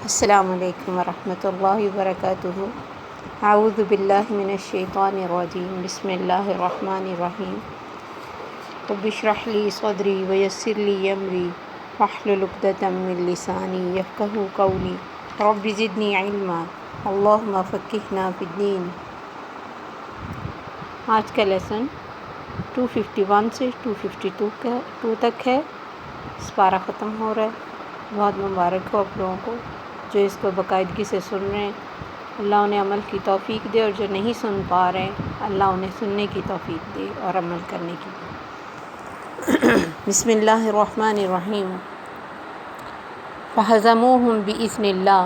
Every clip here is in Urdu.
السلام علیکم ورحمۃ اللہ وبرکاتہ۔ اعوذ باللہ من الشیطان الرجیم، بسم اللہ الرحمن الرحیم۔ رب اشرح لی صدری ویسر لی امری واحلل عقدۃ من لسانی یفقہوا قولی رب زدنی علما اللہم فقہنا فی الدین۔ آج کا لیسن 251 سے 252 تک ہے۔ اس پارہ ختم ہو رہا ہے۔ بہت مبارک ہو آپ لوگوں کو جو اس کو باقاعدگی سے سن رہے ہیں۔ اللہ انہیں عمل کی توفیق دے، اور جو نہیں سن پا رہے ہیں اللہ انہیں سننے کی توفیق دے اور عمل کرنے کی۔ بسم اللہ الرحمن الرحیم۔ فَهَزَمُوهُمْ بِإِذْنِ اللَّهِ،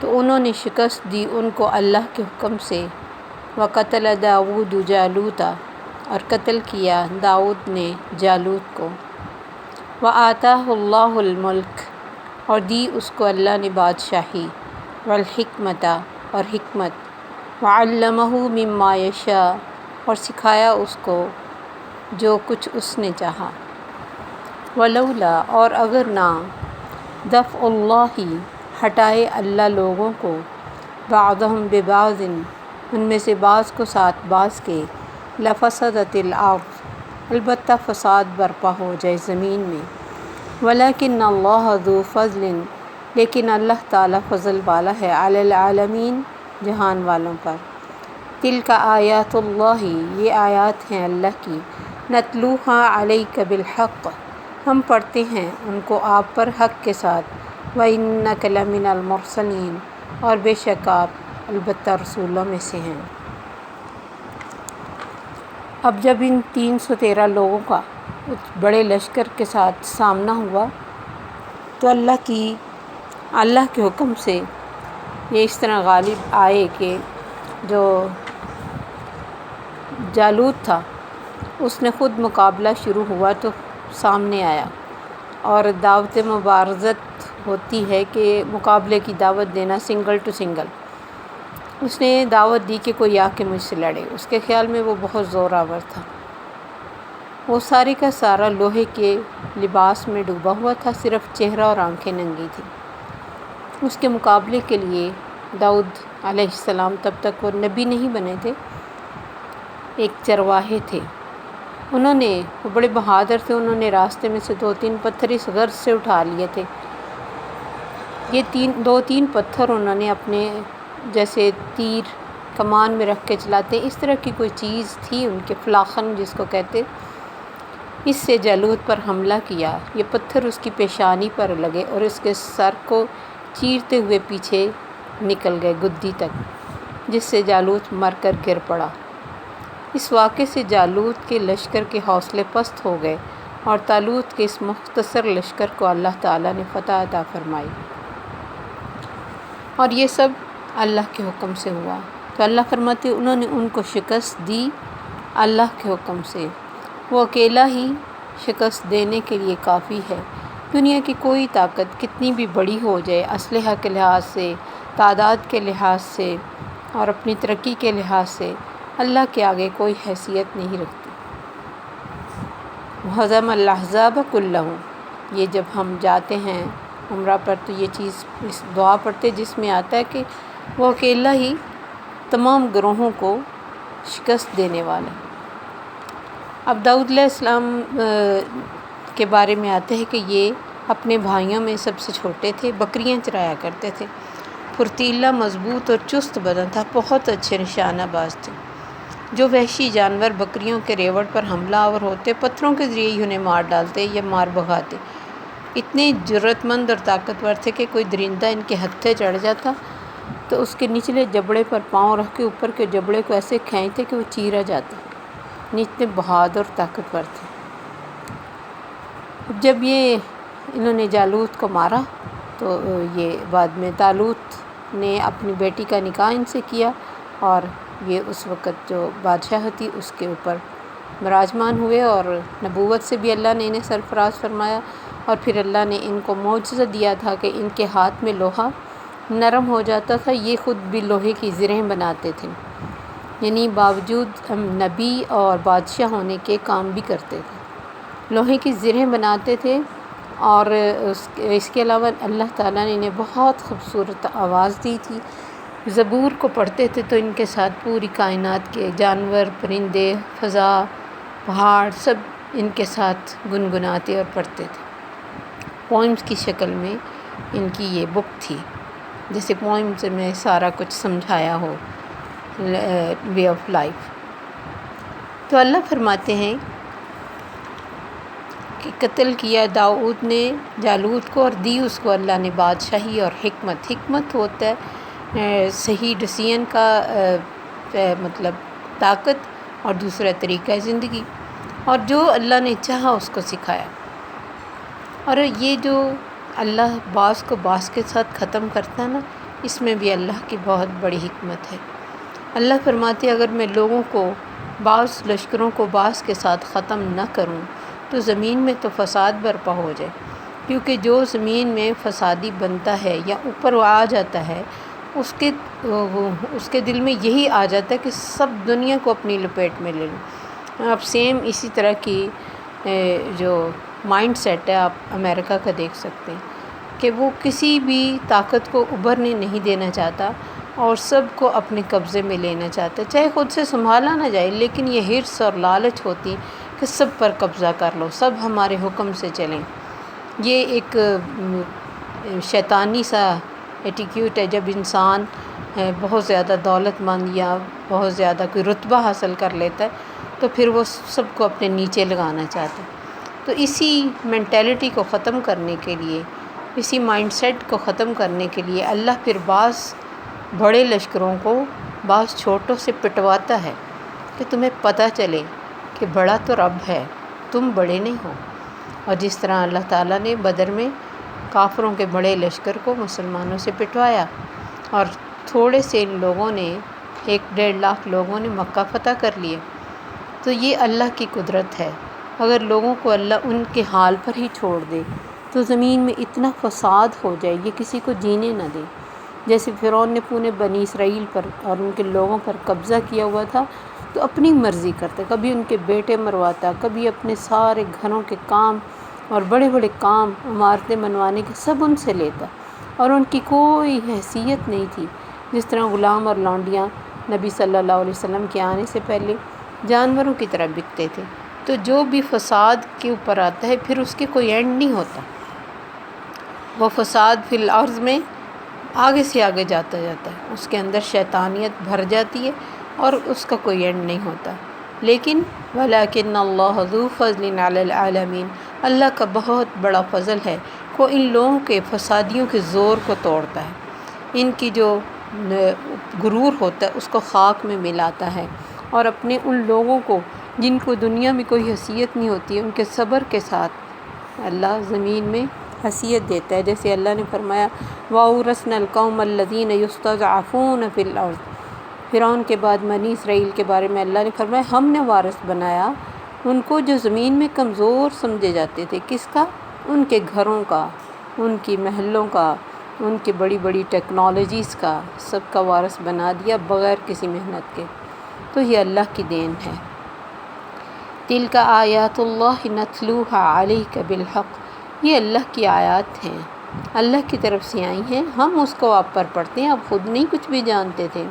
تو انہوں نے شکست دی ان کو اللہ کے حکم سے۔ وَقَتَلَ داؤد جالوتا، اور قتل کیا داؤد نے جالوت کو۔ وَآتَاهُ اللَّهُ الْمُلْكَ، اور دی اس کو اللہ نے بادشاہی۔ والحکمت، اور حکمت۔ وعلمہ مما یشاء، اور سکھایا اس کو جو کچھ اس نے چاہا۔ ولولا، اور اگر نہ، دفع اللہ، ہٹائے اللہ لوگوں کو، بعضهم ببعض، ان میں سے بعض کو ساتھ بعض کے، لفسدت الارض، البتہ فساد برپا ہو جائے زمین میں۔ ولیکن اللہ ذو فضل، لیکن اللہ تعالیٰ فضل والا ہے، علی العالمین، جہان والوں پر۔ تلک آیات اللہ، یہ آیات ہیں اللہ کی، نتلوہا علیک بالحق، ہم پڑھتے ہیں ان کو آپ پر حق کے ساتھ۔ وَإِنَّكَ لَمِنَ الْمُرْسَلِينَ، اور بے شک آپ البتہ رسولوں میں سے ہیں۔ اب جب ان 313 لوگوں کا بڑے لشکر کے ساتھ سامنا ہوا تو اللہ کے حکم سے یہ اس طرح غالب آئے کہ جو جالوت تھا اس نے خود مقابلہ شروع ہوا تو سامنے آیا، اور دعوت مبارزت ہوتی ہے کہ مقابلے کی دعوت دینا سنگل ٹو سنگل۔ اس نے دعوت دی کہ کوئی آ کے مجھ سے لڑے۔ اس کے خیال میں وہ بہت زور آور تھا۔ وہ سارے کا سارا لوہے کے لباس میں ڈوبا ہوا تھا، صرف چہرہ اور آنکھیں ننگی تھیں۔ اس کے مقابلے کے لیے داؤد علیہ السلام، تب تک وہ نبی نہیں بنے تھے، ایک چرواہے تھے۔ وہ بڑے بہادر تھے۔ انہوں نے راستے میں سے 2-3 پتھر اس غرض سے اٹھا لیے تھے۔ یہ 2-3 پتھر انہوں نے اپنے جیسے تیر کمان میں رکھ کے چلاتے، اس طرح کی کوئی چیز تھی ان کے، فلاخن جس کو کہتے، اس سے جالوت پر حملہ کیا۔ یہ پتھر اس کی پیشانی پر لگے اور اس کے سر کو چیرتے ہوئے پیچھے نکل گئے گدی تک، جس سے جالوت مر کر گر پڑا۔ اس واقعے سے جالوت کے لشکر کے حوصلے پست ہو گئے، اور طالوت کے اس مختصر لشکر کو اللہ تعالیٰ نے فتح عطا فرمائی۔ اور یہ سب اللہ کے حکم سے ہوا۔ تو اللہ فرماتے انہوں نے ان کو شکست دی اللہ کے حکم سے۔ وہ اکیلا ہی شکست دینے کے لیے کافی ہے۔ دنیا کی کوئی طاقت کتنی بھی بڑی ہو جائے، اسلحہ کے لحاظ سے، تعداد کے لحاظ سے، اور اپنی ترقی کے لحاظ سے، اللہ کے آگے کوئی حیثیت نہیں رکھتی۔ وَهَزَمَ الْأَحْزَابَ كُلَّهُمْ، یہ جب ہم جاتے ہیں عمرہ پر تو یہ چیز اس دعا پڑھتے جس میں آتا ہے کہ وہ اکیلا ہی تمام گروہوں کو شکست دینے والا۔ اب داؤد علیہ السلام کے بارے میں آتے ہیں کہ یہ اپنے بھائیوں میں سب سے چھوٹے تھے، بکریاں چرایا کرتے تھے، پھرتیلا، مضبوط اور چست بدن تھا، بہت اچھے نشانہ باز تھے۔ جو وحشی جانور بکریوں کے ریوڑ پر حملہ آور ہوتے، پتھروں کے ذریعے ہی انہیں مار ڈالتے یا مار بھگاتے۔ اتنے جرأت مند اور طاقتور تھے کہ کوئی درندہ ان کے ہتھے چڑھ جاتا تو اس کے نچلے جبڑے پر پاؤں رکھ کے اوپر کے جبڑے کو ایسے کھینچتے کہ وہ چیرا جاتا۔ اتنے بہادر اور طاقتور تھے۔ جب انہوں نے جالوت کو مارا تو یہ بعد میں طالوت نے اپنی بیٹی کا نکاح ان سے کیا، اور یہ اس وقت جو بادشاہ تھی اس کے اوپر براجمان ہوئے، اور نبوت سے بھی اللہ نے انہیں سرفراز فرمایا۔ اور پھر اللہ نے ان کو معجزہ دیا تھا کہ ان کے ہاتھ میں لوہا نرم ہو جاتا تھا، یہ خود بھی لوہے کی زرہیں بناتے تھے، یعنی باوجود نبی اور بادشاہ ہونے کے کام بھی کرتے تھے۔ لوہے کی زرہیں بناتے تھے اور اس کے علاوہ اللہ تعالیٰ نے انہیں بہت خوبصورت آواز دی تھی۔ زبور کو پڑھتے تھے تو ان کے ساتھ پوری کائنات کے جانور، پرندے، فضا، پہاڑ سب ان کے ساتھ گنگناتے اور پڑھتے تھے۔ پوئمز کی شکل میں ان کی یہ بک تھی، جیسے پوئمز میں سارا کچھ سمجھایا ہو، وے آف لائف۔ تو اللہ فرماتے ہیں کہ قتل کیا داؤد نے جالوت کو اور دی اس کو اللہ نے بادشاہی اور حکمت۔ حکمت ہوتا ہے صحیح ڈسیزن کا مطلب طاقت، اور دوسرا طریقہ زندگی، اور جو اللہ نے چاہا اس کو سکھایا۔ اور یہ جو اللہ بعض کو بعض کے ساتھ ختم کرتا ہے نا، اس میں بھی اللہ کی بہت بڑی حکمت ہے۔ اللہ فرماتے اگر میں لوگوں کو بعض لشکروں کو بعض کے ساتھ ختم نہ کروں تو زمین میں تو فساد برپا ہو جائے، کیونکہ جو زمین میں فسادی بنتا ہے یا اوپر آ جاتا ہے اس کے دل میں یہی آ جاتا ہے کہ سب دنیا کو اپنی لپیٹ میں لے لوں۔ آپ سیم اسی طرح کی جو مائنڈ سیٹ ہے آپ امریکہ کا دیکھ سکتے ہیں کہ وہ کسی بھی طاقت کو ابھرنے نہیں دینا چاہتا اور سب کو اپنے قبضے میں لینا چاہتا ہے، چاہے خود سے سنبھالا نہ جائے، لیکن یہ حرص اور لالچ ہوتی کہ سب پر قبضہ کر لو، سب ہمارے حکم سے چلیں۔ یہ ایک شیطانی سا ایٹیٹیوڈ ہے۔ جب انسان بہت زیادہ دولت مند یا بہت زیادہ کوئی رتبہ حاصل کر لیتا ہے تو پھر وہ سب کو اپنے نیچے لگانا چاہتا ہے۔ تو اسی مینٹیلٹی کو ختم کرنے کے لیے، اسی مائنڈ سیٹ کو ختم کرنے کے لیے اللہ پھر بعض بڑے لشکروں کو بعض چھوٹوں سے پٹواتا ہے کہ تمہیں پتہ چلے کہ بڑا تو رب ہے، تم بڑے نہیں ہو۔ اور جس طرح اللہ تعالیٰ نے بدر میں کافروں کے بڑے لشکر کو مسلمانوں سے پٹوایا اور تھوڑے سے لوگوں نے 1-1.5 لاکھ لوگوں نے مکہ فتح کر لیا۔ تو یہ اللہ کی قدرت ہے۔ اگر لوگوں کو اللہ ان کے حال پر ہی چھوڑ دے تو زمین میں اتنا فساد ہو جائے یہ کسی کو جینے نہ دے۔ جیسے فرعون نے پورے بنی اسرائیل پر اور ان کے لوگوں پر قبضہ کیا ہوا تھا تو اپنی مرضی کرتا، کبھی ان کے بیٹے مرواتا، کبھی اپنے سارے گھروں کے کام اور بڑے بڑے کام عمارتیں بنوانے کے سب ان سے لیتا، اور ان کی کوئی حیثیت نہیں تھی۔ جس طرح غلام اور لونڈیاں نبی صلی اللہ علیہ وسلم کے آنے سے پہلے جانوروں کی طرح بکتے تھے۔ تو جو بھی فساد کے اوپر آتا ہے پھر اس کے کوئی اینڈ نہیں ہوتا، وہ فساد فی الارض میں آگے سے آگے جاتا ہے، اس کے اندر شیطانیت بھر جاتی ہے اور اس کا کوئی اینڈ نہیں ہوتا۔ لیکن وَلَكِنَّ اللَّهَ ذُو فَضْلٍ عَلَى الْعَالَمِينَ، اللہ کا بہت بڑا فضل ہے، وہ ان لوگوں کے فسادیوں کے زور کو توڑتا ہے، ان کی جو غرور ہوتا ہے اس کو خاک میں ملاتا ہے، اور اپنے ان لوگوں کو جن کو دنیا میں کوئی حیثیت نہیں ہوتی ان کے صبر کے ساتھ اللہ زمین میں حیثیت دیتا ہے۔ جیسے اللہ نے فرمایا وَأَوْرَثْنَا الْقَوْمَ الَّذِينَ يُسْتَضْعَفُونَ فِي الْأَرْضِ، فرعون کے بعد بنی اسرائیل کے بارے میں اللہ نے فرمایا ہم نے وارث بنایا ان کو جو زمین میں کمزور سمجھے جاتے تھے۔ کس کا؟ ان کے گھروں کا، ان کی محلوں کا، ان کی بڑی بڑی ٹیکنالوجیز کا، سب کا وارث بنا دیا بغیر کسی محنت کے۔ تو یہ اللہ کی دین ہے۔ تِلْکَ آیاتُ اللَّهِ نَتْلُوهَا عَلَيْكَ بِالْحَقِّ، یہ اللہ کی آیات ہیں، اللہ کی طرف سے آئی ہیں، ہم اس کو آپ پر پڑھتے ہیں۔ آپ خود نہیں کچھ بھی جانتے تھے،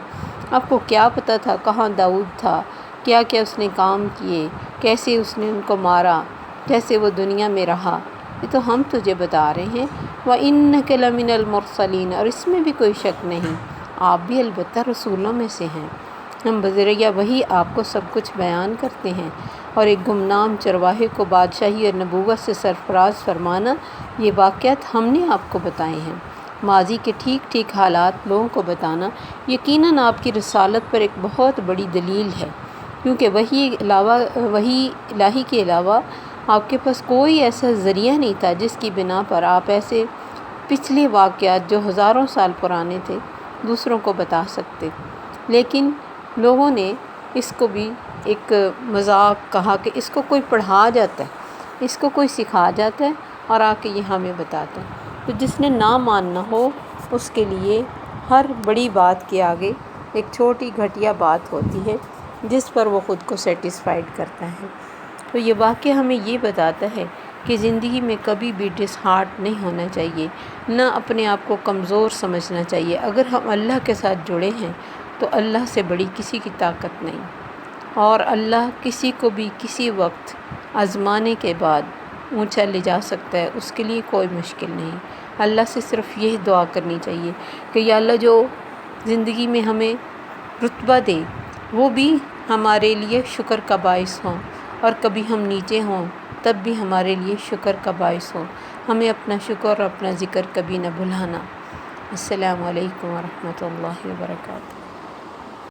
آپ کو کیا پتہ تھا کہاں داؤد تھا، کیا کیا اس نے کام کیے، کیسے اس نے ان کو مارا، کیسے وہ دنیا میں رہا، یہ تو ہم تجھے بتا رہے ہیں۔ وَإِنَّكَ لَمِنَ الْمُرْسَلِينَ، اور اس میں بھی کوئی شک نہیں، آپ بھی البتہ رسولوں میں سے ہیں۔ ہم بذریعہ وہی آپ کو سب کچھ بیان کرتے ہیں، اور ایک گمنام چرواہے کو بادشاہی اور نبوت سے سرفراز فرمانا، یہ واقعات ہم نے آپ کو بتائے ہیں۔ ماضی کے ٹھیک ٹھیک حالات لوگوں کو بتانا یقیناً آپ کی رسالت پر ایک بہت بڑی دلیل ہے، کیونکہ وہی الہی کے علاوہ آپ کے پاس کوئی ایسا ذریعہ نہیں تھا جس کی بنا پر آپ ایسے پچھلے واقعات جو ہزاروں سال پرانے تھے دوسروں کو بتا سکتے۔ لیکن لوگوں نے اس کو بھی ایک مذاق کہا کہ اس کو کوئی پڑھا جاتا ہے، اس کو کوئی سکھا جاتا ہے اور آ کے یہ ہمیں بتاتا ہے۔ تو جس نے نہ ماننا ہو اس کے لیے ہر بڑی بات کے آگے ایک چھوٹی گھٹیا بات ہوتی ہے جس پر وہ خود کو سیٹسفائیڈ کرتا ہے۔ تو یہ واقعہ ہمیں یہ بتاتا ہے کہ زندگی میں کبھی بھی ڈس ہارٹ نہیں ہونا چاہیے، نہ اپنے آپ کو کمزور سمجھنا چاہیے۔ اگر ہم اللہ کے ساتھ جڑے ہیں تو اللہ سے بڑی کسی کی طاقت نہیں، اور اللہ کسی کو بھی کسی وقت آزمانے کے بعد اونچا لے جا سکتا ہے، اس کے لیے کوئی مشکل نہیں۔ اللہ سے صرف یہی دعا کرنی چاہیے کہ یا اللہ جو زندگی میں ہمیں رتبہ دے وہ بھی ہمارے لیے شکر کا باعث ہوں، اور کبھی ہم نیچے ہوں تب بھی ہمارے لیے شکر کا باعث ہو۔ ہمیں اپنا شکر اور اپنا ذکر کبھی نہ بھلانا۔ السلام علیکم ورحمۃ اللہ وبرکاتہ۔